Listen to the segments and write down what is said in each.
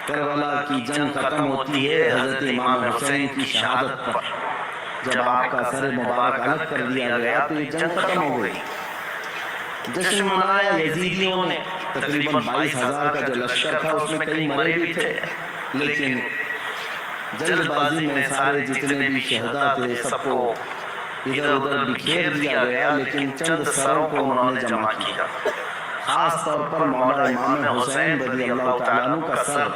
کربلا کی جنگ ختم ہوتی ہے حضرت امام حسین کی شہادت پر. جب آپ کا سر مبارک الگ کر دیا گیا تو یہ جنگ ختم ہو گئی. جشن منایا یزیدیوں نے. تقریباً 22,000 کا جو لشکر تھا اس میں کئی مرے بھی تھے، لیکن جلد بازی میں سارے جتنے بھی شہداء تھے سب کو ادھر ادھر بکھیر دیا گیا، لیکن چند سروں کو انہوں نے جمع کیا. خاص طور پر مولا امام حسین رضی اللہ تعالیٰ عنہ کا سر،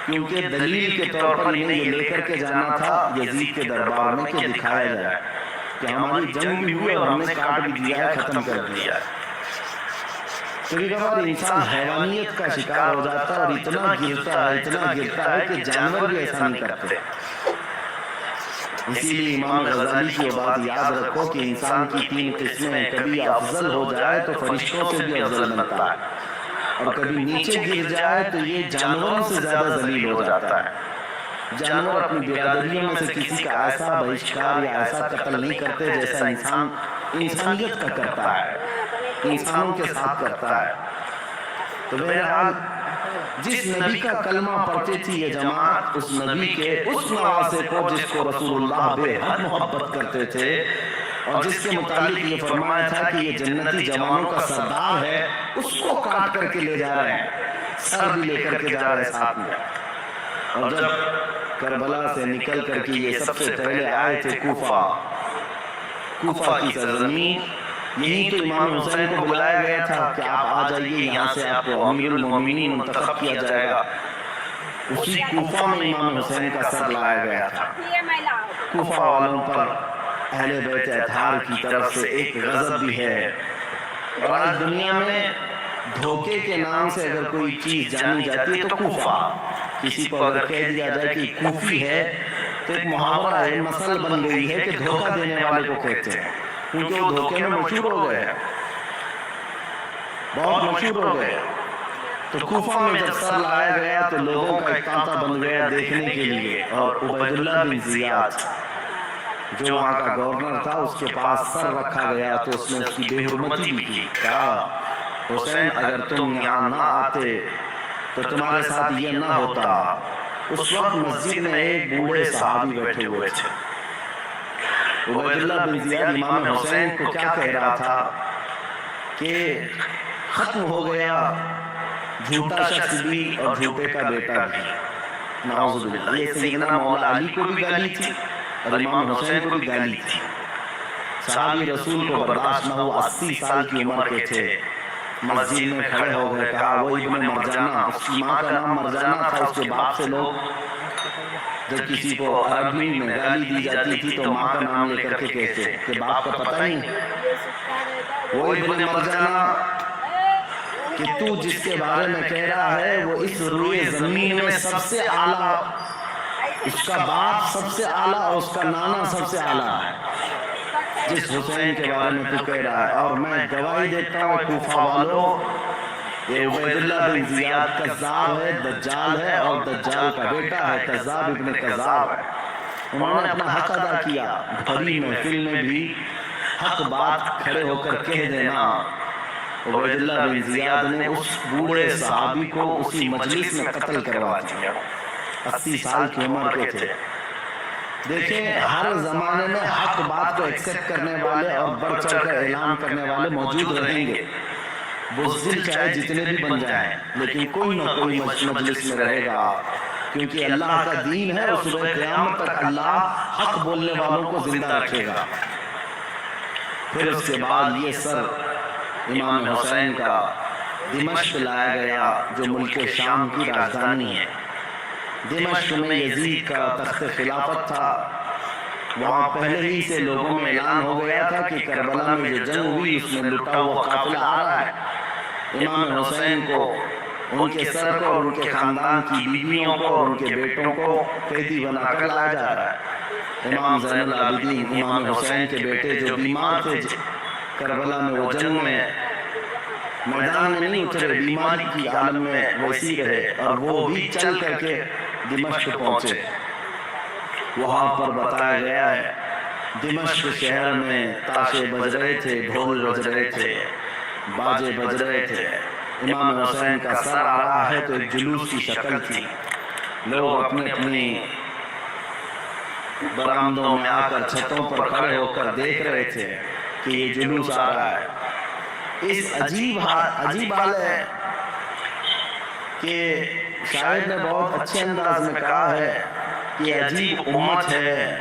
کیونکہ دلیل کے طور پر انہیں یہ لے کر کے جانا تھا یزید کے دربار میں کہ دکھایا جائے کہ ہماری جنگ بھی ہوئی اور ہم نے کاٹ بھی دیا ہے، ختم کر دیا ہے. کبھی کبھار انسان حیوانیت کا شکار ہو جاتا ہے اور اتنا گرتا ہے کہ جانور بھی ایسا نہیں کرتے. اسی لیے امام غزالی کی وہ بات یاد رکھو کہ انسان کی 3 قسمیں، کبھی افضل ہو جائے تو فرشتوں سے بھی افضل بنتا ہے، اور کبھی نیچے گر جائے تو یہ جانوروں سے زیادہ ذلیل ہو جاتا ہے. جانور اپنی برادریوں میں سے کسی کا ایسا بہشکار یا ایسا قتل نہیں کرتے جیسا انسان انسانیت کا کرتا ہے، انسانوں کے ساتھ کرتا ہے. تو بہرحال جس نبی کا کلمہ پڑھتی تھی یہ جماعت، اس نبی کے اس نواسے کو جس کو رسول اللہ بے حد محبت کرتے تھے اور جس کے متعلق یہ فرمایا تھا کہ یہ جنتی جوانوں کا سردار ہے، اس کو کاٹ کر کے لے جا رہے ہیں، سر بھی لے کر کے جا رہے ہیں ساتھ میں. اور جب کربلا سے نکل کر کے یہ سب سے پہلے آئے تھے کوفہ کی سرزمین، یہی تو امام حسین کو بلایا گیا تھا کہ آپ آ جائیے، یہاں سے آپ کو امیر المومنین منتخب کیا جائے گا. اسی کوفہ میں امام حسین کا سر لایا گیا تھا. کوفہ والوں پر اہل بیت اطہار کی طرف سے ایک غضب بھی ہے، اور آج دنیا میں دھوکے کے نام سے اگر کوئی چیز جانی جاتی ہے تو کوفہ. کسی کو اگر کہہ دیا جائے کہ کوفی ہے تو ایک محاورہ ہے، مثل بن گئی ہے کہ دھوکہ دینے والے کو کہتے ہیں، کیونکہ وہ دھوکے میں مشہور ہو گئے ہیں، بہت مشہور ہو گئے. تو کوفہ میں جب سر لایا گیا تو لوگوں کا ایک تانتا بن گیا دیکھنے کے لیے، اور عبید اللہ بن زیاد جو وہاں کا گورنر تھا اس کے پاس سر رکھا گیا تو اس نے اس کی بے حرمتی بھی کی. کہا حسین اگر تم یہاں نہ آتے تو تمہارے ساتھ یہ نہ ہوتا. اس وقت مسجد میں ایک بوڑھے صحابی بیٹھے ہوئے تھے. عبید اللہ بن زیاد امام حسین کو کیا کہہ رہا تھا کہ ختم ہو گیا جھوٹا شخص بھی اور جھوٹے کا بیٹا بھی. نعوذ باللہ. یہ سیدنا مولا علی کو بھی گالی تھی اور امام حسین کو بھی گالی تھی. صحابی رسول کو برداشت نہ ہوا، 80 سال کی عمر کے تھے، مسجد میں کھڑے ہو گئے. کہا وہ ابن مرجانہ، اس کی ماں کا نام مرجانہ تھا، اس کے باپ سے لوگ جب کسی کو عربی میں گالی دی جاتی تھی تو ماں کا نام لے کر کے کہتے کہ باپ کا پتہ ہی نہیں. وہ ابن مرجانہ کہ تو جس کے بارے میں کہہ رہا ہے وہ اس روئے زمین میں سب سے اعلیٰ، اس کا باپ سب سے اعلیٰ اور اس کا نانا سب سے اعلیٰ ہے جس حسین کے بارے میں تو کہہ رہا ہے. اور میں گواہی دیتا ہوں کوفہ والوں، یہ عبید اللہ بن زیاد کذاب ہے، دجال ہے اور دجال کا بیٹا ہے، کذاب ابن کذاب ہے. انہوں نے اپنا حق ادا کیا، بھری محفل میں بھی حق بات کھڑے ہو کر کہہ دینا. عبید اللہ بن زیاد نے اس بوڑھے صحابی کو اسی مجلس میں قتل کروا دیا. 80 سال کی عمر کے تھے. دیکھیں ہر زمانے میں حق بات کو ایکسپٹ کرنے والے اور بڑھ چڑھ کر اعلان کرنے والے موجود رہیں گے، بزدل چاہے جتنے بھی بن جائیں، لیکن کوئی نہ کوئی مجلس میں رہے گا، کیونکہ اللہ کا دین ہے اور صبح قیامت تک اللہ حق بولنے والوں کو زندہ رکھے گا. پھر اس کے بعد یہ سر امام حسین کا دمشق لایا گیا جو ملک شام کی راجدھانی ہے. دمشق میں یزید کا تخت خلافت تھا. وہاں پہلے ہی سے لوگوں میں اعلان ہو گیا تھا کہ کربلا میں جو جنگ ہوئی اس میں لٹا ہوا قافلہ آ رہا ہے. امام حسین کو، ان کے سر کو اور ان کے خاندان کی بیویوں کو اور ان کے بیٹوں کو قیدی بنا کر لایا جا رہا ہے. امام زین العابدین امام حسین کے بیٹے جو بیمار تھے کربلا میں، وہ جنگ میں میدان میں نہیں اترے، بیماری کی عالم میں ویسی رہے، اور وہ بھی چل کر کے دمشق پہنچے. وہاں پر بتایا گیا ہے دمشق شہر میں تاشے بج رہے تھے، ڈھول بج رہے تھے، باجے بج رہے تھے. امام حسین کا سر آ رہا ہے تو ایک جلوس کی شکل تھی. لوگ اپنے اپنی برآمدوں میں آ کر چھتوں پر کھڑے ہو کر دیکھ رہے تھے کہ یہ جلوس آ رہا ہے. اس عجیب حال ہے کہ شاعر نے بہت اچھے انداز میں کہا ہے کہ عجیب امت ہے،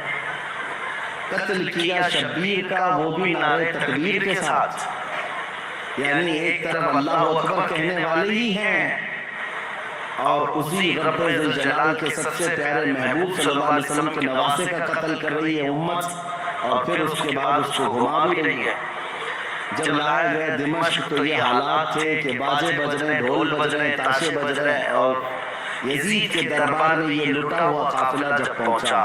قتل کیا شبیر کا وہ بھی نعرے تکبیر کے ساتھ. یعنی ایک طرف اللہ اکبر کہنے والے ہی ہیں اور اسی رب ذوالجلال کے سب سے پیارے محبوب صلی اللہ علیہ وسلم کے نواسے کا قتل کر رہی ہے امت، اور پھر اس کے بعد اس کو گھما بھی رہی ہے. جب لائے گئے دمشق تو یہ حالات تھے کہ باجے بج رہے، ڈھول بج رہے، تاشے بج رہے، اور یزید کے دربار میں یہ لٹا ہوا قافلہ جب پہنچا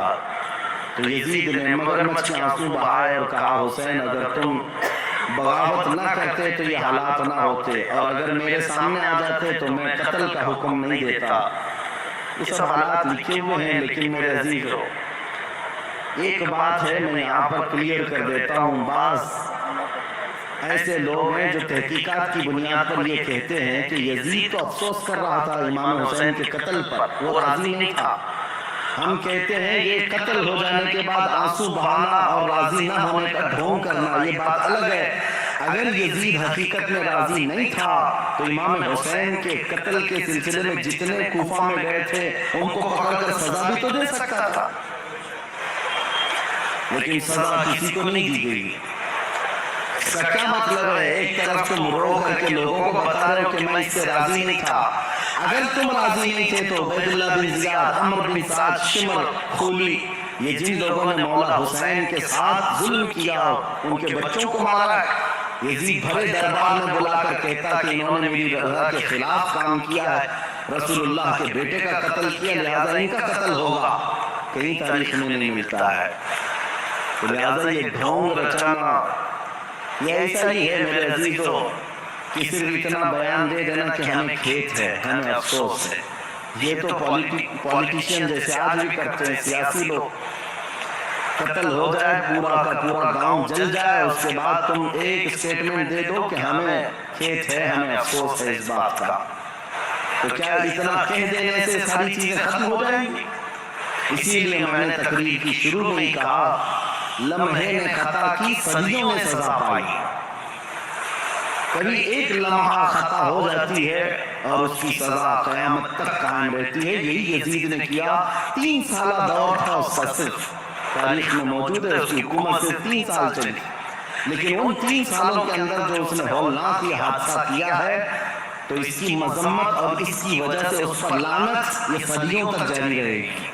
تو یزید نے مگرمچھ کے آنسو بہائے اور کہا حسین اگر تم بغاوت نہ کرتے تو یہ حالات نہ ہوتے، اور اگر میرے سامنے آ جاتے تو میں قتل کا حکم نہیں دیتا. یہ سب حالات لکھے ہوئے ہیں، لیکن میرے عزیزو ایک بات ہے میں یہاں پر کلیئر کر دیتا ہوں. بعض ایسے لوگ ہیں جو تحقیقات کی بنیاد پر یہ کہتے ہیں کہ یزید تو افسوس کر رہا تھا امام حسین کے قتل پر، وہ راضی نہیں تھا. ہم کہتے ہیں یہ قتل ہو جانے کے بعد آنسو بہانا اور راضی نہ ہونے کا ڈھونگ کرنا یہ بات الگ ہے. اگر یزید حقیقت میں راضی نہیں تھا تو امام حسین کے قتل کے سلسلے میں جتنے کوفہ میں گئے تھے ان کو پکڑ کر سزا بھی تو دے سکتا تھا، لیکن سزا کسی کو نہیں دی گئی. اس کا کیا مطلب ہے؟ ایک طرف تم رو کر کے لوگوں کو بتا رہے ہو کہ میں اس سے راضی نہیں تھا. اگر تم راضی نہیں تھے تو عبید اللہ بن زیاد، عمر بن سعد، شمر، خولی، یہ جن لوگوں نے مولا حسین کے ساتھ ظلم کیا، ان کے بچوں کو مارا، یزید بھرے دربار میں بلا کر کہتا کہ انہوں نے میری رضا کے خلاف کام کیا ہے، رسول اللہ کے بیٹے کا قتل کیا، لہذا ان کا قتل ہوگا. کہیں تاریخ میں نہیں ملتا ہے. لہذا یہ ڈھونگ رچانا یہ ایسا ہی ہے میرے عزیزو کہ صرف اتنا بیان دے دینا کہ ہمیں کھیت ہے، ہمیں افسوس ہے. یہ تو پولیٹیشین جیسے آج بھی کرتے ہیں، سیاسی لوگ. قتل ہو جائے، پورا کا پورا گاؤں جل جائے، اس کے بعد تم ایک سٹیٹمنٹ دے دو کہ ہمیں کھیت ہے، ہمیں افسوس ہے اس بات کا. تو کیا اتنا کہہ دینے سے ساری چیزیں ختم ہو جائیں گی؟ اسی لیے میں نے تقریر کی شروع میں ہی کہا لمحے نے خطا کی صدیوں میں سزا پائی. کبھی ایک لمحہ خطا ہو جاتی ہے اور اس کی سزا قیامت تک قائم رہتی ہے. یہی یزید نے کیا. 3 سالہ دور تھا اس کا، صرف تاریخ میں موجود ہے اس کی حکومت سے 3 سال چلی، لیکن ان 3 سالوں کے اندر جو اس نے ہولناک یہ حادثہ کیا ہے تو اس کی مذمت اور اس کی وجہ سے اس پر لعنت یہ صدیوں تک جاری رہے گی.